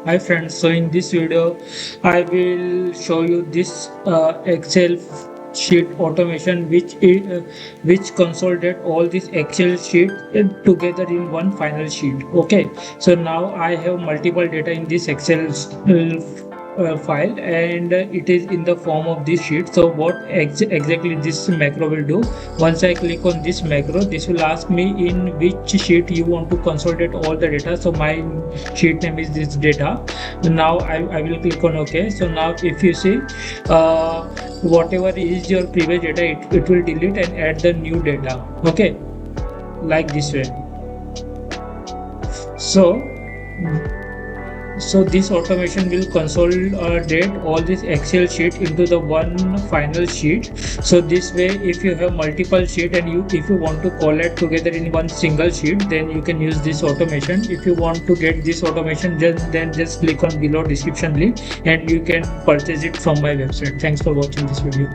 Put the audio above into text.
Hi friends, so in this video I will show you this Excel sheet automation which consolidate all these Excel sheet together in one final sheet. Okay, so now I have multiple data in this Excel file, and it is in the form of this sheet. So what exactly this macro will do? Once I click on this macro, this will ask me in which sheet you want to consolidate all the data. So my sheet name is this data. Now I will click on OK. So now if you see whatever is your previous data, it will delete and add the new data. Okay, like this way. So this automation will consolidate all this Excel sheet into the one final sheet. So this way, if you have multiple sheet and if you want to collect together in one single sheet, then you can use this automation. If you want to get this automation, then just click on below description link and you can purchase it from my website. Thanks for watching this video.